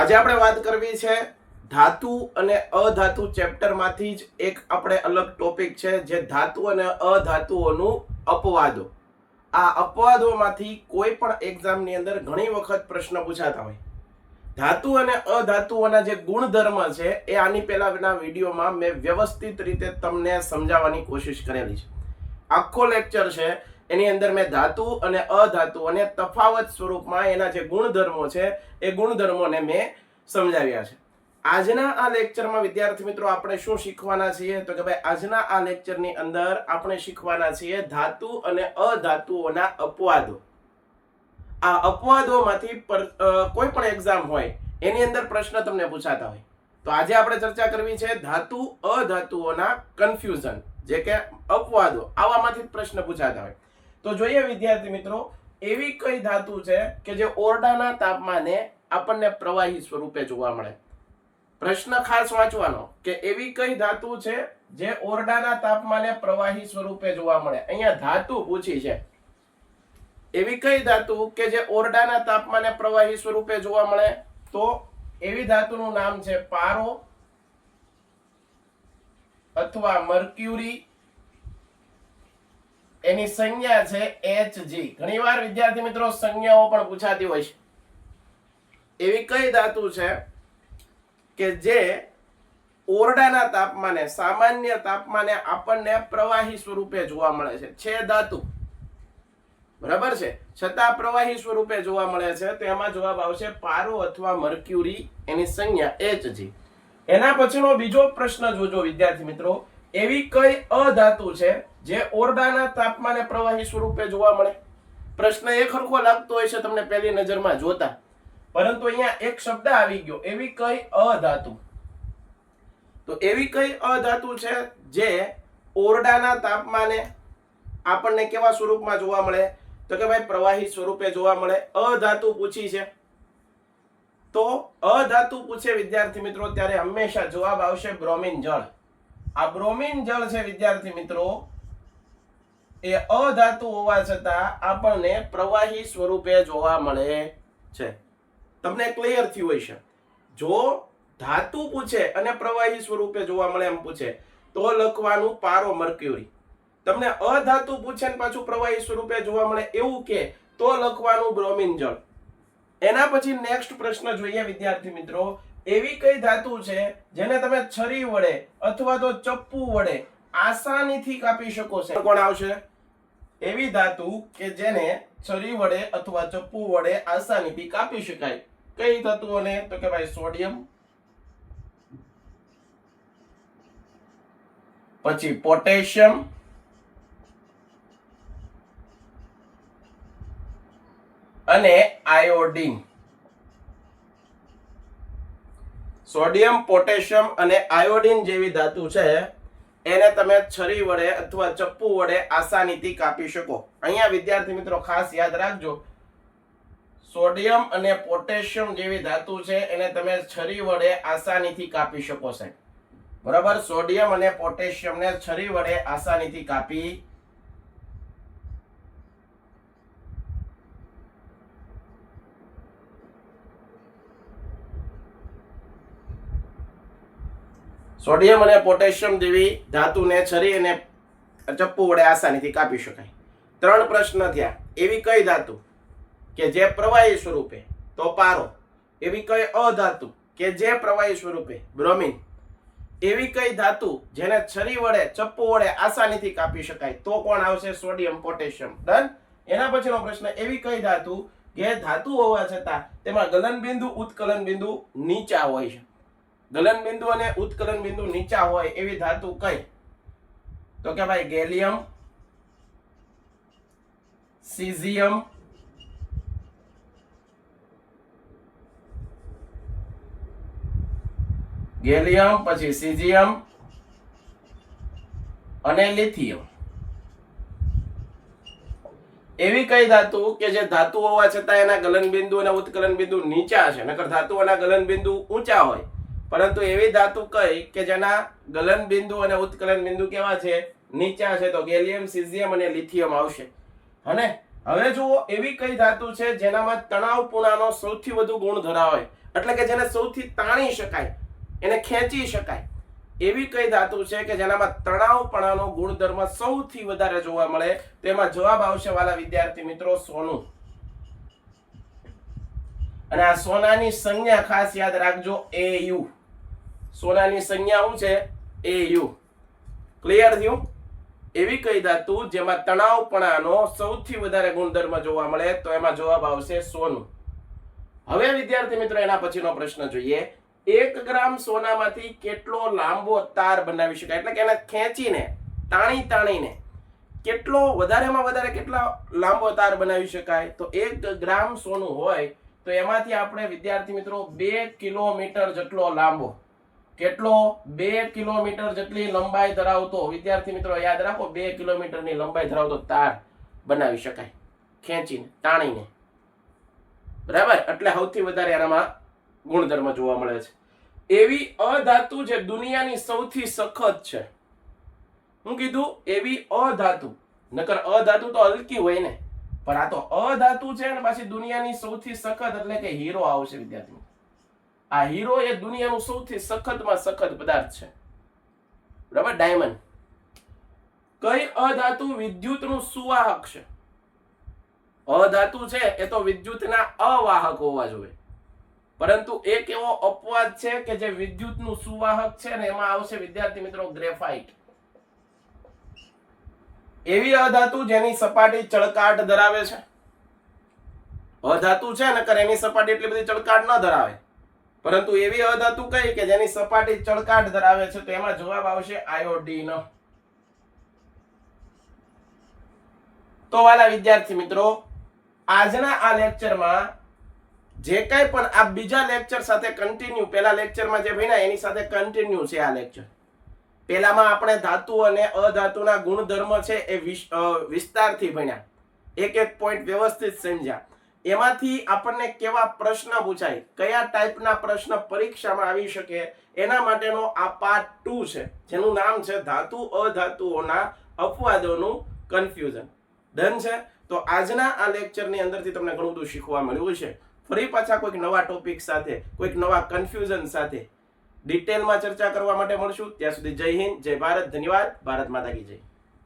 આજે આપણે વાત કરવી છે ધાતુ અને અધાતુ ચેપ્ટરમાંથી જ એક આપણે અલગ ટોપિક છે જે ધાતુ અને અધાતુઓનું અપવાદો. આ અપવાદોમાંથી કોઈ પણ એક્ઝામની અંદર ઘણી વખત પ્રશ્ન પૂછાતા હોય. ધાતુ અને અધાતુઓના જે ગુણધર્મ છે એ આની પહેલાના વિડીયોમાં મેં વ્યવસ્થિત રીતે તમને સમજાવવાની કોશિશ કરેલી છે. આખો લેક્ચર છે એની અંદર મેં ધાતુ અને અધાતુ અને તફાવત સ્વરૂપમાં એના જે ગુણધર્મો છે એ ગુણધર્મોને મેં સમજાવ્યા છે. આજના આ લેક્ચરમાં વિદ્યાર્થી મિત્રો આપણે શું શીખવાના છીએ તો કે ભાઈ આજના આ લેક્ચરની અંદર આપણે શીખવાના છીએ ધાતુ અને અધાતુઓના અપવાદો. આ અપવાદોમાંથી કોઈ પણ એક્ઝામ હોય એની અંદર પ્રશ્ન તમને પૂછાતા હોય. તો આજે આપણે ચર્ચા કરવી છે ધાતુ અધાતુઓના કન્ફ્યુઝન, જે કે અપવાદો, આવામાંથી પ્રશ્ન પૂછાતા હોય. તો જોઈએ વિદ્યાર્થી મિત્રો, એવી કઈ ધાતુ છે કે જે ઓરડાના તાપમાને આપણને પ્રવાહી સ્વરૂપે જોવા મળે. પ્રશ્ન ખાસ વાંચવાનો કે એવી કઈ ધાતુ છે જે ઓરડાના તાપમાને પ્રવાહી સ્વરૂપે જોવા મળે. અહીંયા ધાતુ પૂછી છે. એવી કઈ ધાતુ કે જે ઓરડાના તાપમાને પ્રવાહી સ્વરૂપે જોવા મળે, તો એવી ધાતુનું નામ છે પારો અથવા મર્ક્યુરી. એની સંજ્ઞા છે Hg. ઘણીવાર વિદ્યાર્થી મિત્રો સંજ્ઞાઓ પણ પૂછાતી હોય છે. એવી કઈ ધાતુ છે કે જે ઓરડાના તાપમાને, સામાન્ય તાપમાને આપણને પ્રવાહી સ્વરૂપે જોવા મળે છે ધાતુ, બરાબર છે, છતાં પ્રવાહી સ્વરૂપે જોવા મળે છે. તો એમાં જવાબ આવશે પારો અથવા મર્ક્યુરી. એની સંજ્ઞા Hg. એના પછીનો બીજો પ્રશ્ન જોજો વિદ્યાર્થી મિત્રો, એવી કઈ અધાતુ છે જે ઓરડાના તાપમાને પ્રવાહી સ્વરૂપે જોવા મળે. પ્રશ્ન એક સરખો લાગતો હોય છે તમને પહેલી નજરમાં જોતા, પરંતુ અહીંયા એક શબ્દ આવી ગયો, એવી કઈ અધાતુ. તો એવી કઈ અધાતુ છે જે ઓરડાના તાપમાને આપણને કેવા સ્વરૂપમાં જોવા મળે, તો કે ભાઈ પ્રવાહી સ્વરૂપે જોવા મળે. અધાતુ પૂછી છે. તો અધાતુ પૂછે વિદ્યાર્થી મિત્રો ત્યારે હંમેશા જવાબ આવશે બ્રોમિન જળ. આ બ્રોમિન જળ છે વિદ્યાર્થી મિત્રો, એ અધાતુ હોવા છતાં આપણને પ્રવાહી સ્વરૂપે જોવા મળે છે. તમને ક્લિયર થયું હોય છે. જો ધાતુ પૂછે અને પ્રવાહી સ્વરૂપે જોવા મળે એમ પૂછે તો લખવાનું પારો મર્ક્યુરી. તમને અધાતુ પૂછે ને પાછું પ્રવાહી સ્વરૂપે જોવા મળે એવું કે તો લખવાનું બ્રોમિન જળ. એના પછી નેક્સ્ટ પ્રશ્ન જોઈએ વિદ્યાર્થી મિત્રો, એવી કઈ ધાતુ છે જેને તમે છરી વડે અથવા તો ચપ્પુ વડે આસાનીથી કાપી શકો છો. કોણ આવશે? એવી ધાતુ કે જેને છરી વડે અથવા ચપ્પુ વડે આસાનીથી કાપી શકાય. કઈ ધાતુઓને? તો કે ભાઈ સોડિયમ, પછી પોટેશિયમ, અને આયોડીન. સોડિયમ, પોટેશિયમ અને આયોડીન જેવી ધાતુ છે એને તમે છરી વડે અથવા ચપ્પુ વડે આસાનીથી કાપી શકો. અહીંયા વિદ્યાર્થી મિત્રો ખાસ યાદ રાખજો, સોડિયમ અને પોટેશિયમ જેવી ધાતુ છે એને તમે છરી વડે આસાનીથી કાપી શકો છો. બરાબર, સોડિયમ અને પોટેશિયમને છરી વડે આસાનીથી કાપી સોડિયમ અને પોટેશિયમ જેવી ધાતુને છરી અને ચપ્પુ વડે આસાનીથી કાપી શકાય. 3 પ્રશ્ન થયા. એવી કઈ ધાતુ કે જે પ્રવાહી સ્વરૂપે, તો પારો. એવી કઈ અધાતુ કે જે પ્રવાહી સ્વરૂપે, બ્રોમિન. એવી કઈ ધાતુ જેને છરી વડે, ચપ્પુ વડે આસાનીથી કાપી શકાય, તો કોણ આવશે? Sodium, potassium. ડન. એના પછીનો પ્રશ્ન, એવી કઈ ધાતુ કે ધાતુ હોવા છતાં તેમાં ગલનબિંદુ, ઉત્કલન બિંદુ નીચા હોય છે. ગલન બિંદુ અને ઉત્કલન બિંદુ નીચા હોય એવી ધાતુ કઈ? તો કે ભાઈ ગેલિયમ, સીઝિયમ, પછી સીઝિયમ અને લિથિયમ. એવી કઈ ધાતુ કે જે ધાતુ હોવા છતાં એના ગલન બિંદુ અને ઉત્કલન બિંદુ નીચા છે, નકર ધાતુઓના ગલન બિંદુ ઊંચા હોય. પરંતુ એવી ધાતુ કઈ કે જેના ગલન બિંદુ અને ઉત્કલન બિંદુ કેવા છે? નીચા છે. તો ગેલિયમ, સીઝિયમ અને લિથિયમ આવશે. અને હવે જુઓ, એવી કઈ ધાતુ છે જેનામાં તણાવ પૂર્ણાનો સૌથી વધુ ગુણ ધરાવે એટલે કે જેને સૌથી તાણી શકાય, એને ખેંચી શકાય એવી કઈ ધાતુ છે કે જેનામાં તણાવપણાનો ગુણધર્મ સૌથી વધારે જોવા મળે? તેમાં જવાબ આવશે વાલા વિદ્યાર્થી મિત્રો સોનું. અને આ સોનાની સંજ્ઞા ખાસ યાદ રાખજો, Au. સોનાની સંજ્ઞા શું છે? Au. ક્લિયર થયું? એવી કઈ ધાતુ જેમાં તણાવપણાનો સૌથી વધારે ગુણધર્મ જોવા મળે? તો એમાં જવાબ આવશે સોનું. હવે વિદ્યાર્થી મિત્રો એના પછીનો પ્રશ્ન જોઈએ. 1 ગ્રામ સોનામાંથી કેટલો લાંબો તાર બનાવી શકાય? એટલે કે એને ખેંચીને તાણીને કેટલો વધારેમાં વધારે કેટલા લાંબો તાર બનાવી શકાય? તો 1 ગ્રામ સોનું હોય તો એમાંથી આપણે વિદ્યાર્થી મિત્રો 2 કિલોમીટર જેટલો લાંબો, કેટલો? 2 કિલોમીટર જેટલી લંબાઈ ધરાવતો, વિદ્યાર્થી મિત્રો યાદ રાખો, 2 કિલોમીટરની લંબાઈ ધરાવતો તાર બનાવી શકાય ખેંચીને તાણીને. બરાબર? એટલે સૌથી વધારે એનામાં ગુણધર્મ જોવા મળે છે. એવી અધાતુ જે દુનિયાની સૌથી સખત છે. હું કીધું? એવી અધાતુ. નકર અધાતુ તો હલકી હોય ને, પણ આ તો અધાતુ છે ને પાછી દુનિયાની સૌથી સખત, એટલે કે હીરો આવશે વિદ્યાર્થી. આ હીરો એ દુનિયાનું સૌથી સખતમાં સખત પદાર્થ છે. બરાબર? ડાયમંડ. કઈ અધાતુ વિદ્યુતનું સુવાહક છે? અધાતુ છે એ તો વિદ્યુતના અવાહક હોવા જોઈએ, પરંતુ એક એવો અપવાદ છે કે જે વિદ્યુતનું સુવાહક છે ને એમાં આવશે વિદ્યાર્થી મિત્રો ગ્રેફાઇટ. એવી અધાતુ જેની સપાટી ચળકાટ ધરાવે છે. અધાતુ છે નકર એની સપાટી એટલી બધી ચળકાટ ન ધરાવે, પરંતુ એવી અધાતુ કઈ કે જેની સપાટી ચળકાટ ધરાવે છે? તો એમાં જવાબ આવશે આયોડીન. તો વાલા વિદ્યાર્થી મિત્રો, આજના આ લેક્ચરમાં જે કઈ પણ આ બીજા લેક્ચર સાથે કન્ટિન્યુ, પહેલા લેક્ચરમાં જે ભણ્યા એની સાથે કન્ટિન્યુ છે આ લેક્ચર. પહેલામાં આપણે ધાતુ અને અધાતુના ગુણધર્મ છે એ વિસ્તારથી ભણ્યા, એક એક પોઈન્ટ વ્યવસ્થિત સમજ્યા. એમાંથી આપણને કેવા પ્રશ્ન પૂછાય, કયા ટાઈપના પ્રશ્ન પરીક્ષામાં આવી શકે, એના માટેનો આ પાર્ટ 2 છે, જેનું નામ છે ધાતુ અધાતુઓના અપવાદોનું કન્ફ્યુઝન. ડન છે? તો આજના આ લેક્ચરની અંદરથી તમને ઘણું બધું શીખવા મળ્યું છે. ફરી પાછા કોઈક નવા ટોપિક સાથે, કોઈક નવા કન્ફ્યુઝન સાથે ડિટેલમાં ચર્ચા કરવા માટે મળશું. ત્યાં સુધી જય હિન્દ, જય ભારત, ધન્યવાદ. ભારત માતા કી જય.